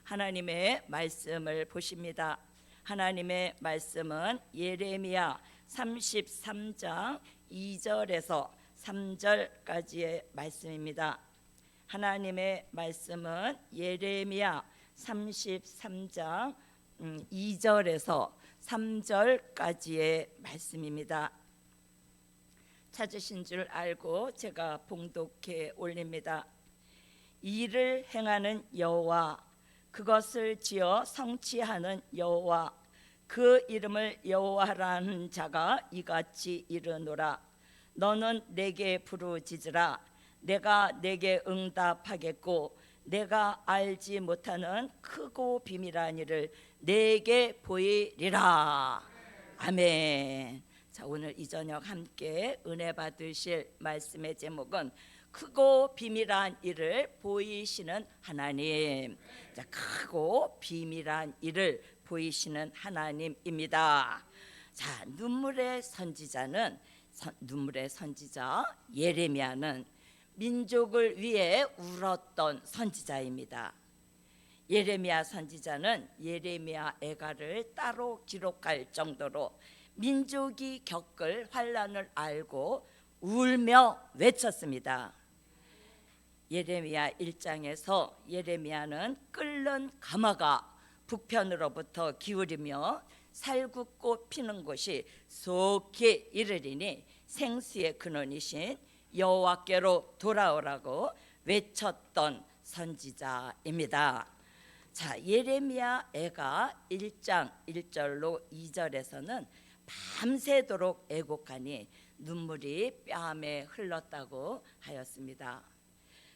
하나님의 말씀을 보십니다. 하나님의 말씀은 예레미야 33장 2절에서 3절까지의 말씀입니다. 하나님의 말씀은 예레미야 33장 2절에서 3절까지의 말씀입니다. 찾으신 줄 알고 제가 봉독해 올립니다. 이를 행하는 여호와, 그것을 지어 성취하는 여호와, 그 이름을 여호와라는 자가 이같이 이르노라. 너는 내게 부르짖으라. 내가 내게 응답하겠고 내가 알지 못하는 크고 비밀한 일을 내게 보이리라. 아멘. 자, 오늘 이 저녁 함께 은혜 받으실 말씀의 제목은 크고 비밀한 일을 보이시는 하나님. 자, 크고 비밀한 일을 보이시는 하나님입니다. 자, 눈물의 선지자 예레미야는 민족을 위해 울었던 선지자입니다. 예레미야 선지자는 예레미야 애가를 따로 기록할 정도로 민족이 겪을 환난을 알고 울며 외쳤습니다. 예레미야 1장에서 예레미야는 끓는 가마가 북편으로부터 기울이며 살구꽃 피는 곳이 속히 이르리니 생수의 근원이신 여호와께로 돌아오라고 외쳤던 선지자입니다. 자, 예레미야 애가 1장 1절로 2절에서는 밤새도록 애곡하니 눈물이 뺨에 흘렀다고 하였습니다.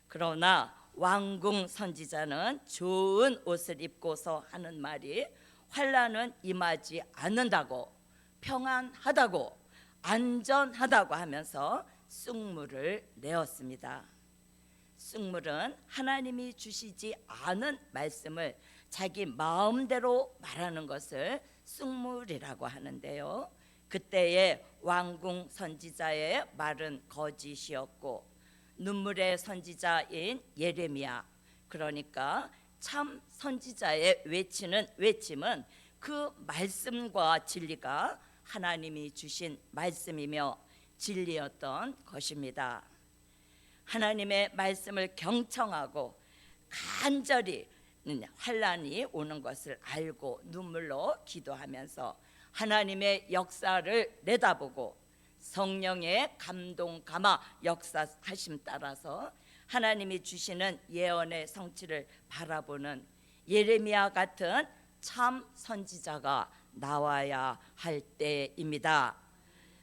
그러나 왕궁 선지자는 좋은 옷을 입고서 하는 말이 환난은 임하지 않는다고, 평안하다고, 안전하다고 하면서 쑥물을 내었습니다. 쑥물은 하나님이 주시지 않은 말씀을 자기 마음대로 말하는 것을 쑥물이라고 하는데요, 그때의 왕궁 선지자의 말은 거짓이었고 눈물의 선지자인 예레미야, 그러니까 참 선지자의 외치는 외침은 그 말씀과 진리가 하나님이 주신 말씀이며 진리였던 것입니다. 하나님의 말씀을 경청하고 간절히 환난이 오는 것을 알고 눈물로 기도하면서 하나님의 역사를 내다보고 성령의 감동 감화 역사하심 따라서 하나님이 주시는 예언의 성취를 바라보는 예레미야 같은 참 선지자가 나와야 할 때입니다.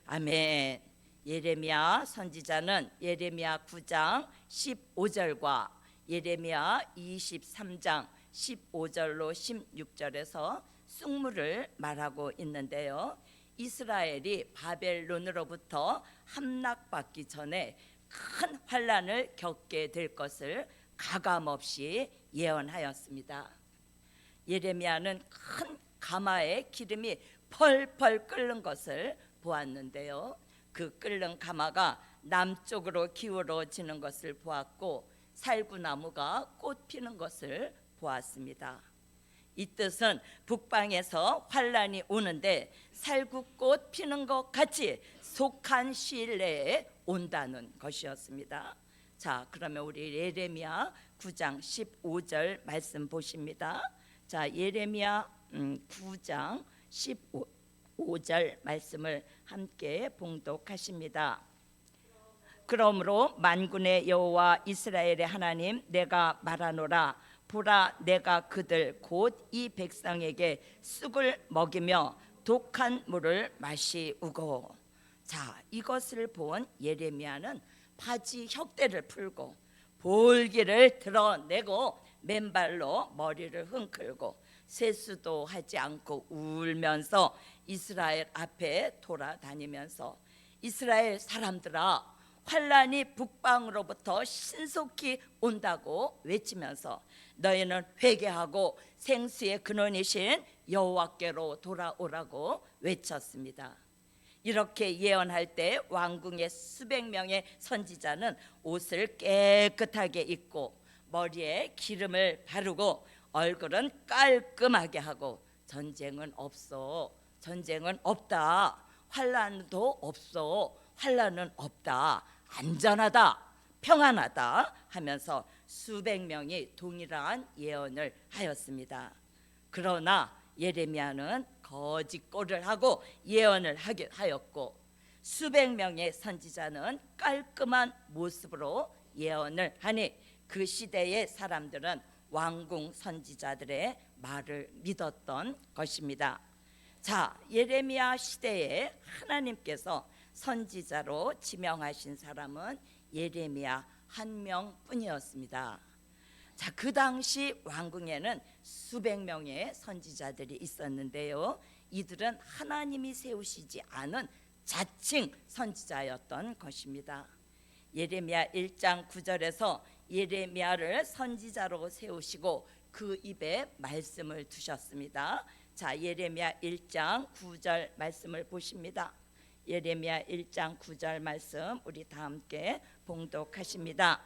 아멘. 예레미야 선지자는 예레미야 9장 15절과 예레미야 23장 15절로 16절에서 쑥물을 말하고 있는데요, 이스라엘이 바벨론으로부터 함락받기 전에 큰 환난을 겪게 될 것을 가감없이 예언하였습니다. 예레미야는 큰 가마에 기름이 펄펄 끓는 것을 보았는데요, 그 끓는 가마가 남쪽으로 기울어지는 것을 보았고 살구나무가 꽃 피는 것을 보았습니다. 이 뜻은 북방에서 환난이 오는데 살구꽃 피는 것 같이 속한 시일 내에 온다는 것이었습니다. 자, 그러면 우리 예레미야 9장 15절 말씀 보십니다. 자, 예레미야 9장 15절 말씀을 함께 봉독하십니다. 그러므로 만군의 여호와 이스라엘의 하나님 내가 말하노라. 보라, 내가 그들 곧 이 백성에게 쑥을 먹이며 독한 물을 마시우고. 자, 이것을 본 예레미야는 바지 혁대를 풀고 볼기를 드러내고 맨발로 머리를 흔들고 세수도 하지 않고 울면서 이스라엘 앞에 돌아다니면서 이스라엘 사람들아, 환난이 북방으로부터 신속히 온다고 외치면서 너희는 회개하고 생수의 근원이신 여호와께로 돌아오라고 외쳤습니다. 이렇게 예언할 때 왕궁의 수백 명의 선지자는 옷을 깨끗하게 입고 머리에 기름을 바르고 얼굴은 깔끔하게 하고 전쟁은 없어, 전쟁은 없다, 환란도 없어, 환란은 없다, 안전하다, 평안하다 하면서 수백 명이 동일한 예언을 하였습니다. 그러나 예레미야는 거짓골을 하고 예언을 하였고, 수백 명의 선지자는 깔끔한 모습으로 예언을 하니 그 시대의 사람들은 왕궁 선지자들의 말을 믿었던 것입니다. 자, 예레미야 시대에 하나님께서 선지자로 지명하신 사람은 예레미야 한 명뿐이었습니다. 자, 그 당시 왕궁에는 수백 명의 선지자들이 있었는데요, 이들은 하나님이 세우시지 않은 자칭 선지자였던 것입니다. 예레미야 1장 9절에서 예레미야를 선지자로 세우시고 그 입에 말씀을 두셨습니다. 자, 예레미야 1장 9절 말씀을 보십니다. 예레미야 1장 9절 말씀 우리 다 함께 봉독하십니다.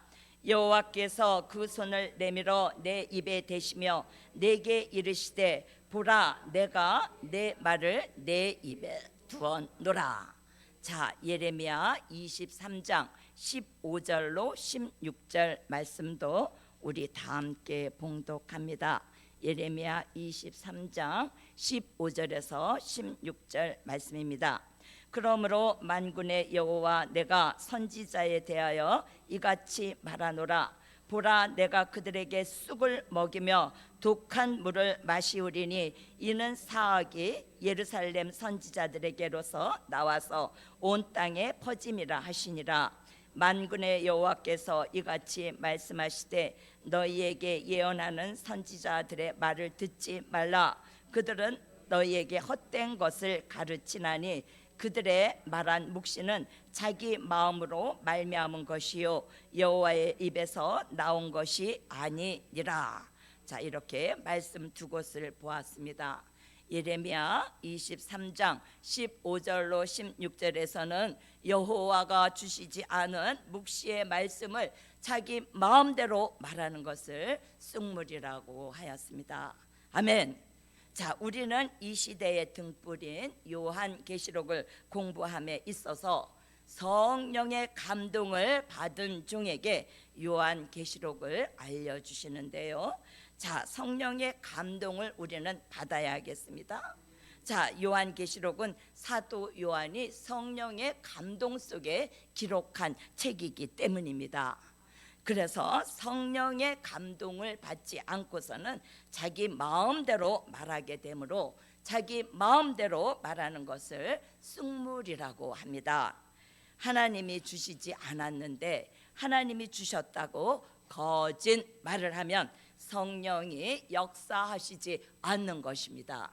여호와께서 그 손을 내밀어 내 입에 대시며 내게 이르시되 보라, 내가 내 말을 내 입에 두었노라. 자, 예레미야 23장 15절로 16절 말씀도 우리 다 함께 봉독합니다. 예레미야 23장 15절에서 16절 말씀입니다. 그러므로 만군의 여호와 내가 선지자에 대하여 이같이 말하노라. 보라, 내가 그들에게 쑥을 먹이며 독한 물을 마시우리니 이는 사악이 예루살렘 선지자들에게로서 나와서 온 땅에 퍼짐이라 하시니라. 만군의 여호와께서 이같이 말씀하시되 너희에게 예언하는 선지자들의 말을 듣지 말라. 그들은 너희에게 헛된 것을 가르치나니 그들의 말한 묵시는 자기 마음으로 말미암은 것이요 여호와의 입에서 나온 것이 아니니라. 자, 이렇게 말씀 두 곳을 보았습니다. 예레미야 23장 15절로 16절에서는 여호와가 주시지 않은 묵시의 말씀을 자기 마음대로 말하는 것을 쑥물이라고 하였습니다. 아멘. 자, 우리는 이 시대의 등불인 요한계시록을 공부함에 있어서 성령의 감동을 받은 종에게 요한계시록을 알려주시는데요, 자, 성령의 감동을 우리는 받아야겠습니다. 자, 요한계시록은 사도 요한이 성령의 감동 속에 기록한 책이기 때문입니다. 그래서 성령의 감동을 받지 않고서는 자기 마음대로 말하게 되므로 자기 마음대로 말하는 것을 쑥물이라고 합니다. 하나님이 주시지 않았는데 하나님이 주셨다고 거짓 말을 하면 성령이 역사하시지 않는 것입니다.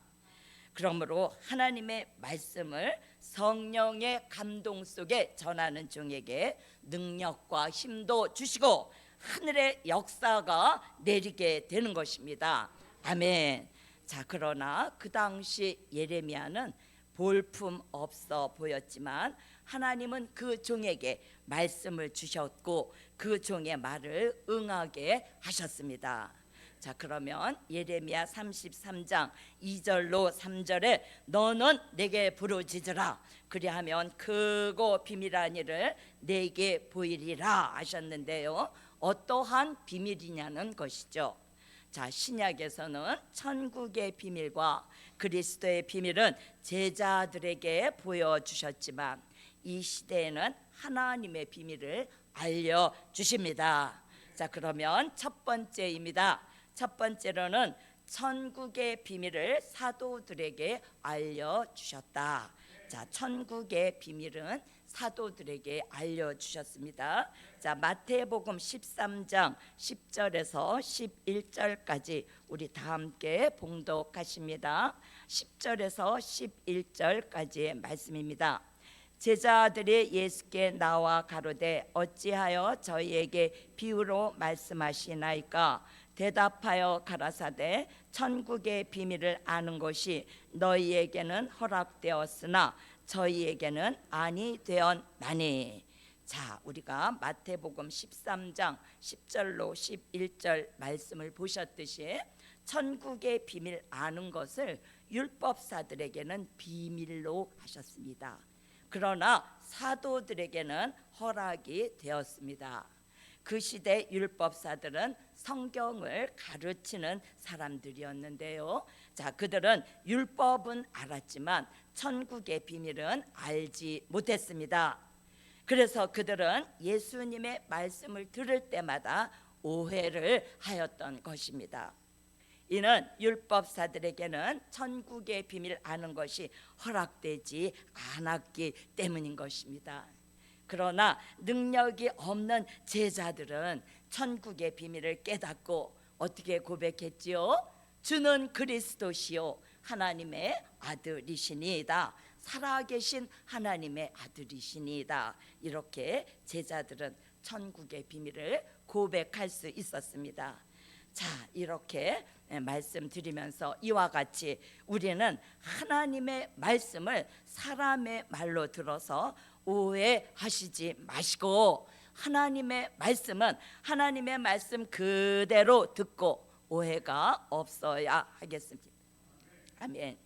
그러므로 하나님의 말씀을 성령의 감동 속에 전하는 종에게 능력과 힘도 주시고 하늘의 역사가 내리게 되는 것입니다. 아멘. 자, 그러나 그 당시 예레미야는 볼품 없어 보였지만 하나님은 그 종에게 말씀을 주셨고 그 종의 말을 응하게 하셨습니다. 자, 그러면 예레미야 33장 2절로 3절에 너는 내게 부르짖으라 그리하면 크고 비밀한 일을 내게 보이리라 하셨는데요, 어떠한 비밀이냐는 것이죠. 자, 신약에서는 천국의 비밀과 그리스도의 비밀은 제자들에게 보여주셨지만 이 시대에는 하나님의 비밀을 알려주십니다. 자, 그러면 첫 번째입니다. 첫 번째로는 천국의 비밀을 사도들에게 알려주셨다. 자, 천국의 비밀은 사도들에게 알려주셨습니다. 자, 마태복음 13장 10절에서 11절까지 우리 다 함께 봉독하십니다. 10절에서 11절까지의 말씀입니다. 제자들이 예수께 나와 가로되 어찌하여 저희에게 비유로 말씀하시나이까? 대답하여 가라사대 천국의 비밀을 아는 것이 너희에게는 허락되었으나 저희에게는 아니 되었나니. 자, 우리가 마태복음 13장 10절로 11절 말씀을 보셨듯이 천국의 비밀 아는 것을 율법사들에게는 비밀로 하셨습니다. 그러나 사도들에게는 허락이 되었습니다. 그 시대 율법사들은 성경을 가르치는 사람들이었는데요. 자, 그들은 율법은 알았지만 천국의 비밀은 알지 못했습니다. 그래서 그들은 예수님의 말씀을 들을 때마다 오해를 하였던 것입니다. 이는 율법사들에게는 천국의 비밀 아는 것이 허락되지 않았기 때문인 것입니다. 그러나 능력이 없는 제자들은 천국의 비밀을 깨닫고 어떻게 고백했지요? 주는 그리스도시요 하나님의 아들이시니이다. 살아계신 하나님의 아들이시니이다. 이렇게 제자들은 천국의 비밀을 고백할 수 있었습니다. 자, 이렇게 말씀드리면서 이와 같이 우리는 하나님의 말씀을 사람의 말로 들어서 오해하시지 마시고, 하나님의 말씀은 하나님의 말씀 그대로 듣고 오해가 없어야 하겠습니다. 아멘.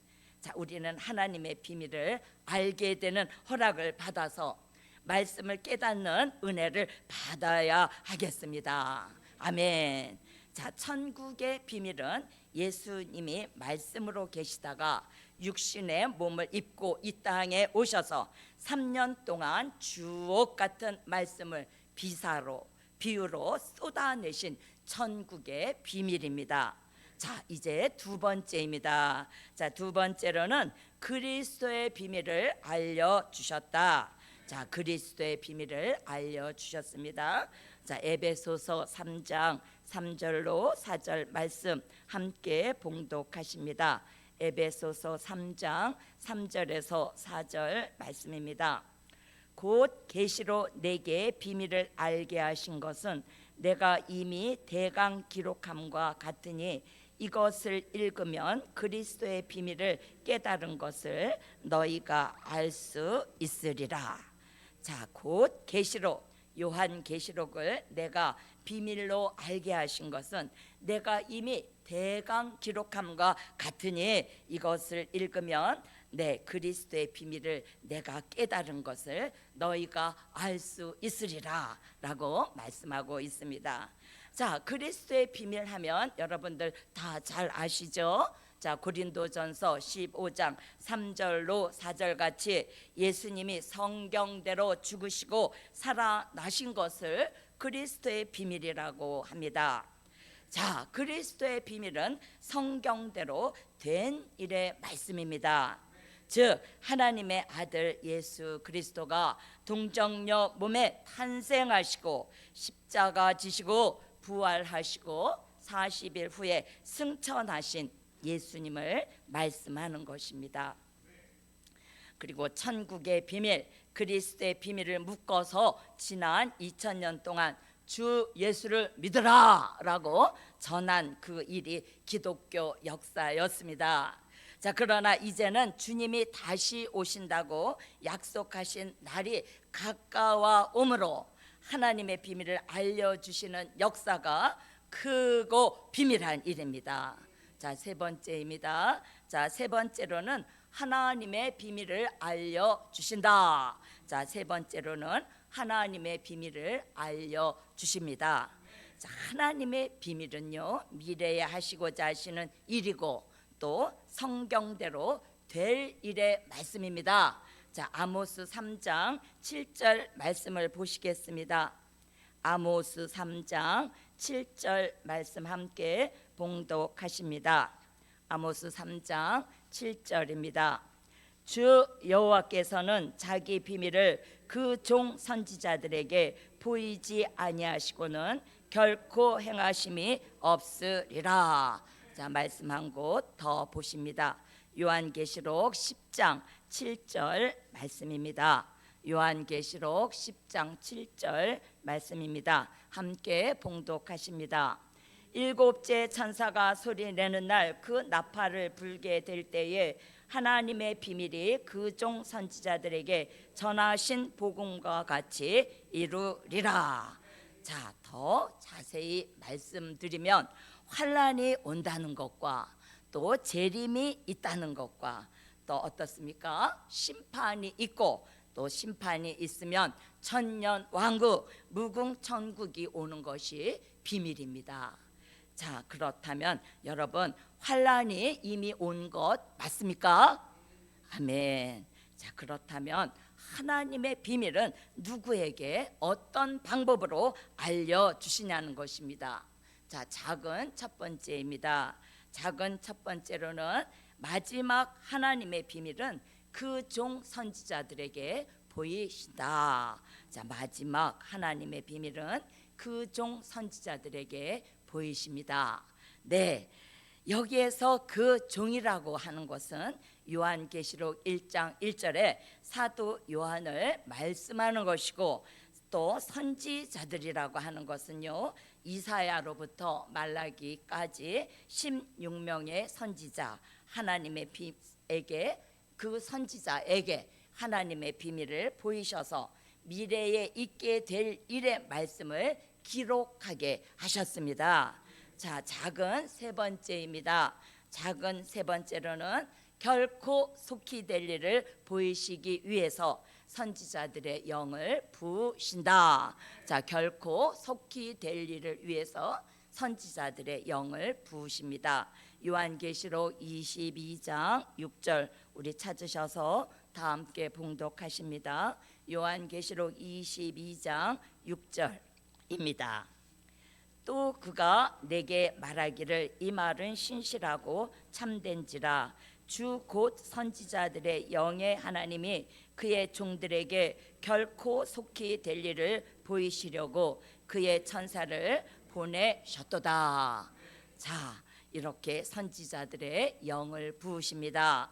자, 우리는 하나님의 비밀을 알게 되는 허락을 받아서 말씀을 깨닫는 은혜를 받아야 하겠습니다. 아멘. 자, 천국의 비밀은 예수님이 말씀으로 계시다가 육신의 몸을 입고 이 땅에 오셔서 3년 동안 주옥 같은 말씀을 비사로 비유로 쏟아내신 천국의 비밀입니다. 자, 이제 두 번째입니다. 자, 두 번째로는 그리스도의 비밀을 알려주셨다. 자, 그리스도의 비밀을 알려주셨습니다. 자, 에베소서 3장 3절로 4절 말씀 함께 봉독하십니다. 에베소서 3장 3절에서 4절 말씀입니다. 곧 계시로 내게 비밀을 알게 하신 것은 내가 이미 대강 기록함과 같으니 이것을 읽으면 그리스도의 비밀을 깨달은 것을 너희가 알 수 있으리라. 자, 곧 계시로 요한 계시록을 내가 비밀로 알게 하신 것은 내가 이미 대강 기록함과 같으니 이것을 읽으면 내 그리스도의 비밀을 내가 깨달은 것을 너희가 알 수 있으리라 라고 말씀하고 있습니다. 자, 그리스도의 비밀 하면 여러분들 다 잘 아시죠? 자, 고린도전서 15장 3절로 4절 같이 예수님이 성경대로 죽으시고 살아나신 것을 그리스도의 비밀이라고 합니다. 자, 그리스도의 비밀은 성경대로 된 일의 말씀입니다. 즉 하나님의 아들 예수 그리스도가 동정녀 몸에 탄생하시고 십자가 지시고 부활하시고 40일 후에 승천하신 예수님을 말씀하는 것입니다. 그리고 천국의 비밀, 그리스도의 비밀을 묶어서 지난 2000년 동안 주 예수를 믿으라 라고 전한 그 일이 기독교 역사였습니다. 자, 그러나 이제는 주님이 다시 오신다고 약속하신 날이 가까워오므로 하나님의 비밀을 알려주시는 역사가 크고 비밀한 일입니다. 자, 세 번째입니다. 자, 세 번째로는 하나님의 비밀을 알려주신다. 자, 세 번째로는 하나님의 비밀을 알려주십니다. 자, 하나님의 비밀은요, 미래에 하시고자 하시는 일이고 또 성경대로 될 일의 말씀입니다. 자, 아모스 3장 7절 말씀을 보시겠습니다. 아모스 3장 7절 말씀 함께 봉독하십니다. 아모스 3장 7절입니다. 주 여호와께서는 자기 비밀을 그 종 선지자들에게 보이지 아니하시고는 결코 행하심이 없으리라. 자, 말씀 한 곳 더 보십니다. 요한계시록 10장 7절 말씀입니다. 요한계시록 10장 7절 말씀입니다. 함께 봉독하십니다. 일곱째 천사가 소리내는 날 그 나팔을 불게 될 때에 하나님의 비밀이 그 종 선지자들에게 전하신 복음과 같이 이루리라. 자, 더 자세히 말씀드리면 환란이 온다는 것과 또 재림이 있다는 것과 또 어떻습니까? 심판이 있고 또 심판이 있으면 천년 왕국 무궁천국이 오는 것이 비밀입니다. 자, 그렇다면 여러분 환란이 이미 온 것 맞습니까? 아멘. 자, 그렇다면 하나님의 비밀은 누구에게 어떤 방법으로 알려주시냐는 것입니다. 자, 작은 첫 번째입니다. 작은 첫 번째로는 마지막 하나님의 비밀은 그 종 선지자들에게 보이신다. 자, 마지막 하나님의 비밀은 그 종 선지자들에게 보이십니다. 네, 여기에서 그 종이라고 하는 것은 요한계시록 1장 1절에 사도 요한을 말씀하는 것이고, 또 선지자들이라고 하는 것은요 이사야로부터 말라기까지 16명의 선지자 하나님의 비에게 그 선지자에게 하나님의 비밀을 보이셔서 미래에 있게 될 일의 말씀을 기록하게 하셨습니다. 자, 작은 세 번째입니다. 작은 세 번째로는 결코 속히 될 일을 보이시기 위해서 선지자들의 영을 부으신다. 자, 결코 속히 될 일을 위해서 선지자들의 영을 부으십니다. 요한계시록 22장 6절 우리 찾으셔서 다 함께 봉독하십니다. 요한계시록 22장 6절입니다. 또 그가 내게 말하기를 이 말은 신실하고 참된지라 주 곧 선지자들의 영의 하나님이 그의 종들에게 결코 속히 될 일을 보이시려고 그의 천사를 보내셨도다. 자, 이렇게 선지자들의 영을 부으십니다.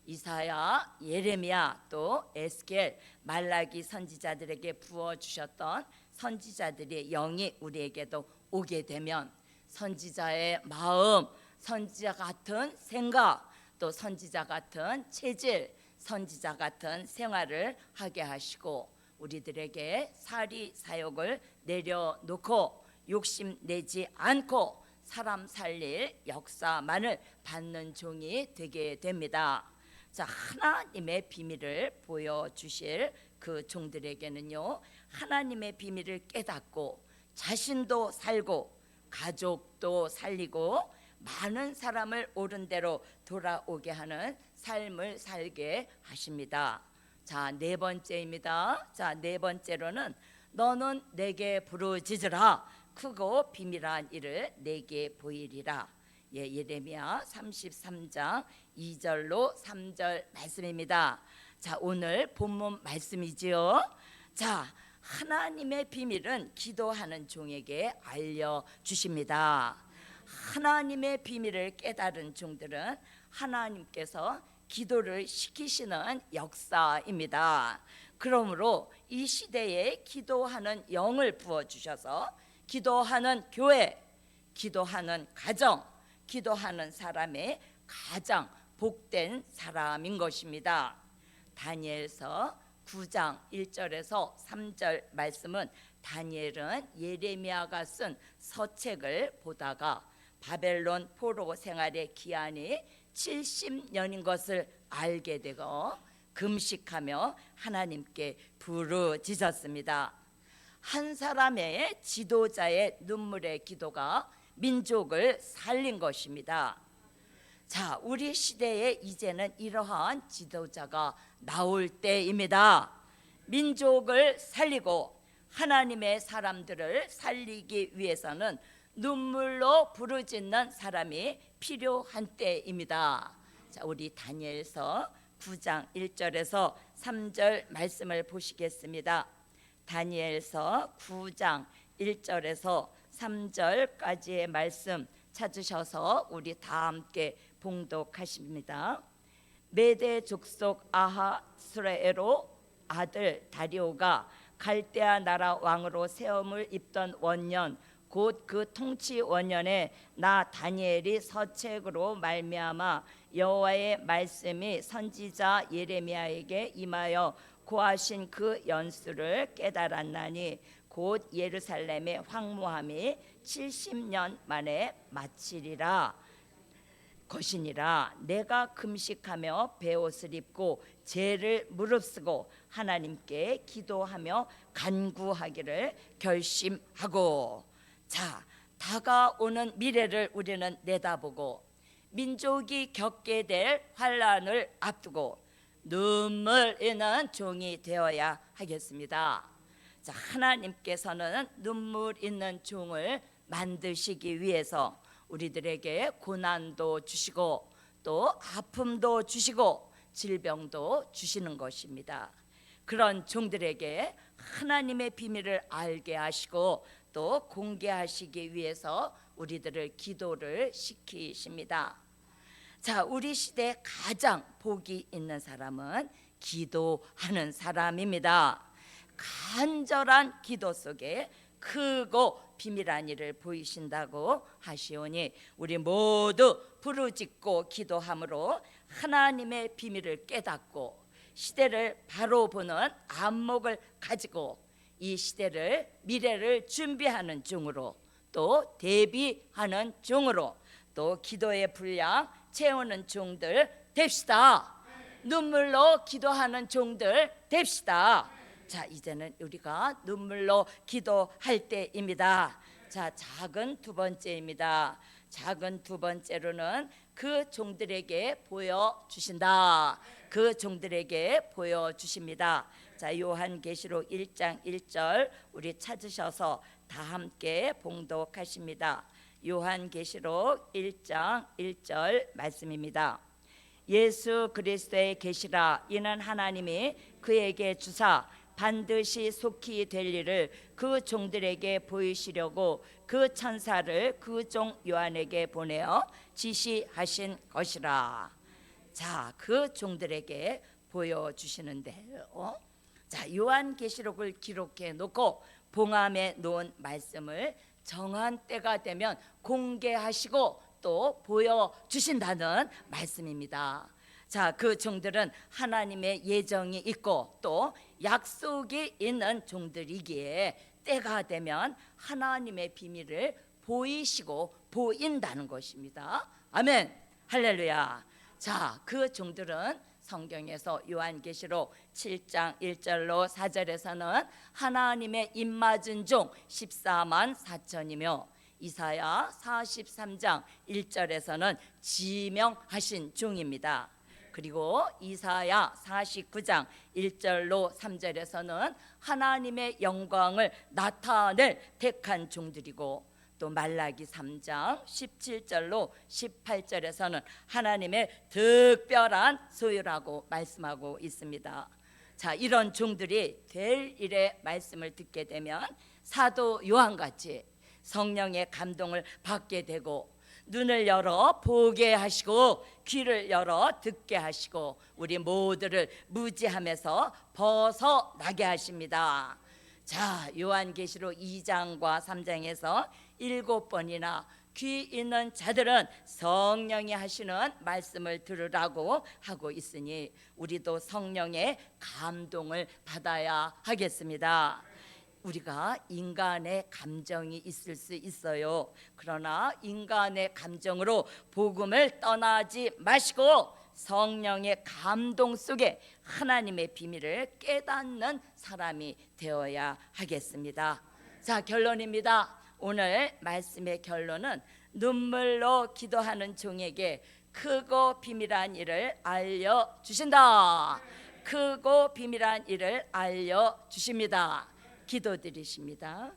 이사야, 예레미야, 또 에스겔, 말라기 선지자들에게 부어주셨던 선지자들의 영이 우리에게도 오게 되면 선지자의 마음, 선지자 같은 생각, 또 선지자 같은 체질, 선지자 같은 생활을 하게 하시고 우리들에게 사리 사욕을 내려놓고 욕심내지 않고 사람 살릴 역사만을 받는 종이 되게 됩니다. 자, 하나님의 비밀을 보여주실 그 종들에게는요 하나님의 비밀을 깨닫고 자신도 살고 가족도 살리고 많은 사람을 옳은 대로 돌아오게 하는 삶을 살게 하십니다. 자, 네 번째입니다. 자, 네 번째로는 너는 내게 부르짖으라 크고 비밀한 일을 내게 보이리라. 예, 예레미야 33장 2절로 3절 말씀입니다. 자, 오늘 본문 말씀이지요. 자, 하나님의 비밀은 기도하는 종에게 알려주십니다. 하나님의 비밀을 깨달은 종들은 하나님께서 기도를 시키시는 역사입니다. 그러므로 이 시대에 기도하는 영을 부어주셔서 기도하는 교회, 기도하는 가정, 기도하는 사람의 가장 복된 사람인 것입니다. 다니엘서 9장 1절에서 3절 말씀은 다니엘은 예레미야가 쓴 서책을 보다가 바벨론 포로 생활의 기한이 70년인 것을 알게 되고 금식하며 하나님께 부르짖었습니다. 한 사람의 지도자의 눈물의 기도가 민족을 살린 것입니다. 자, 우리 시대에 이제는 이러한 지도자가 나올 때입니다. 민족을 살리고 하나님의 사람들을 살리기 위해서는 눈물로 부르짖는 사람이 필요한 때입니다. 자, 우리 다니엘서 9장 1절에서 3절 말씀을 보시겠습니다. 다니엘서 9장 1절에서 3절까지의 말씀 찾으셔서 우리 다 함께 봉독하십니다. 메대 족속 아하스레에로 아들 다리오가 갈대아 나라 왕으로 세움을 입던 원년 곧 그 통치 원년에 나 다니엘이 서책으로 말미암아 여호와의 말씀이 선지자 예레미야에게 임하여 고하신 그 연수를 깨달았나니 곧 예루살렘의 황무함이 70년 만에 마치리라 것이니라. 내가 금식하며 베옷을 입고 죄를 무릅쓰고 하나님께 기도하며 간구하기를 결심하고. 자, 다가오는 미래를 우리는 내다보고 민족이 겪게 될 환난을 앞두고 눈물 있는 종이 되어야 하겠습니다. 자, 하나님께서는 눈물 있는 종을 만드시기 위해서 우리들에게 고난도 주시고 또 아픔도 주시고 질병도 주시는 것입니다. 그런 종들에게 하나님의 비밀을 알게 하시고 또 공개하시기 위해서 우리들을 기도를 시키십니다. 자, 우리 시대 가장 복이 있는 사람은 기도하는 사람입니다. 간절한 기도 속에 크고 비밀한 일을 보이신다고 하시오니 우리 모두 부르짖고 기도함으로 하나님의 비밀을 깨닫고 시대를 바로 보는 안목을 가지고 이 시대를 미래를 준비하는 종으로 또 대비하는 종으로 또 기도의 분량 채우는 종들 됩시다. 눈물로 기도하는 종들 됩시다. 자, 이제는 우리가 눈물로 기도할 때입니다. 자, 작은 두 번째입니다. 작은 두 번째로는 그 종들에게 보여주신다. 그 종들에게 보여주십니다. 자, 요한계시록 1장 1절 우리 찾으셔서 다 함께 봉독하십니다. 요한계시록 1장 1절 말씀입니다. 예수 그리스도의 계시라. 이는 하나님이 그에게 주사 반드시 속히 될 일을 그 종들에게 보이시려고 그 천사를 그 종 요한에게 보내어 지시하신 것이라. 자, 그 종들에게 보여주시는데요. 자, 요한계시록을 기록해 놓고 봉함에 놓은 말씀을 정한 때가 되면 공개하시고 또 보여주신다는 말씀입니다. 자, 그 종들은 하나님의 예정이 있고 또 약속이 있는 종들이기에 때가 되면 하나님의 비밀을 보이시고 보인다는 것입니다. 아멘, 할렐루야. 자, 그 종들은 성경에서 요한계시록 7장 1절로 4절에서는 하나님의 입맞은 종 14만 4천이며 이사야 43장 1절에서는 지명하신 종입니다. 그리고 이사야 49장 1절로 3절에서는 하나님의 영광을 나타낼 택한 종들이고 또 말라기 3장 17절로 18절에서는 하나님의 특별한 소유라고 말씀하고 있습니다. 자, 이런 종들이 될 일의 말씀을 듣게 되면 사도 요한같이 성령의 감동을 받게 되고 눈을 열어 보게 하시고 귀를 열어 듣게 하시고 우리 모두를 무지함에서 벗어나게 하십니다. 자, 요한계시록 2장과 3장에서 7번이나 귀 있는 자들은 성령이 하시는 말씀을 들으라고 하고 있으니 우리도 성령의 감동을 받아야 하겠습니다. 우리가 인간의 감정이 있을 수 있어요. 그러나 인간의 감정으로 복음을 떠나지 마시고 성령의 감동 속에 하나님의 비밀을 깨닫는 사람이 되어야 하겠습니다. 자, 결론입니다. 오늘 말씀의 결론은 눈물로 기도하는 종에게 크고 비밀한 일을 알려주신다. 크고 비밀한 일을 알려주십니다. 기도드리십니다.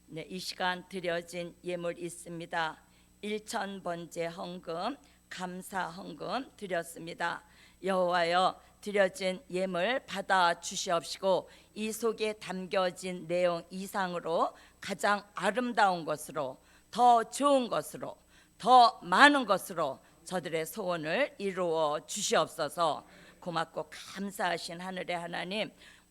네, 이 시간 드려진 예물 있습니다. 1,000번째 헌금, 감사 헌금 드렸습니다. 여호와여, 드려진 예물 받아 주시옵시고 이 속에 담겨진 내용 이상으로 가장 아름다운 것으로, 더 좋은 것으로, 더 많은 것으로 저들의 소원을 이루어 주시옵소서. 고맙고 감사하신 하늘의 하나님,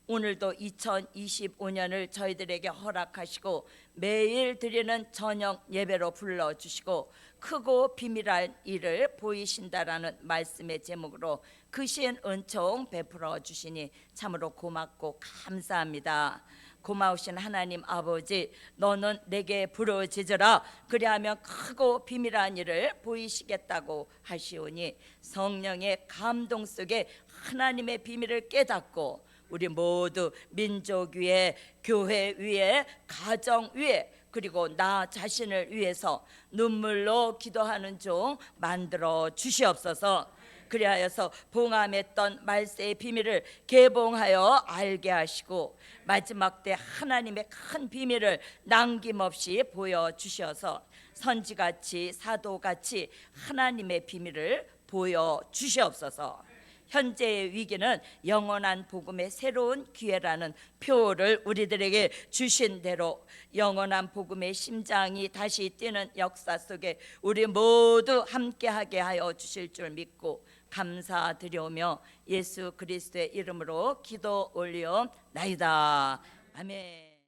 오늘도 2025년을 저희들에게 허락하시고 매일 드리는 저녁 예배로 불러주시고 크고 비밀한 일을 보이신다라는 말씀의 제목으로 크신 은총 베풀어 주시니 참으로 고맙고 감사합니다. 고마우신 하나님 아버지, 너는 내게 부르짖으라 그리하면 크고 비밀한 일을 보이시겠다고 하시오니 성령의 감동 속에 하나님의 비밀을 깨닫고 우리 모두 민족 위에, 교회 위에, 가정 위에, 그리고 나 자신을 위해서 눈물로 기도하는 종 만들어 주시옵소서. 그리하여서 봉함했던 말세의 비밀을 개봉하여 알게 하시고 마지막 때 하나님의 큰 비밀을 남김없이 보여주셔서 선지같이 사도같이 하나님의 비밀을 보여주시옵소서. 현재의 위기는 영원한 복음의 새로운 기회라는 표를 우리들에게 주신 대로 영원한 복음의 심장이 다시 뛰는 역사 속에 우리 모두 함께하게 하여 주실 줄 믿고 감사드리오며 예수 그리스도의 이름으로 기도 올리옵나이다. 아멘.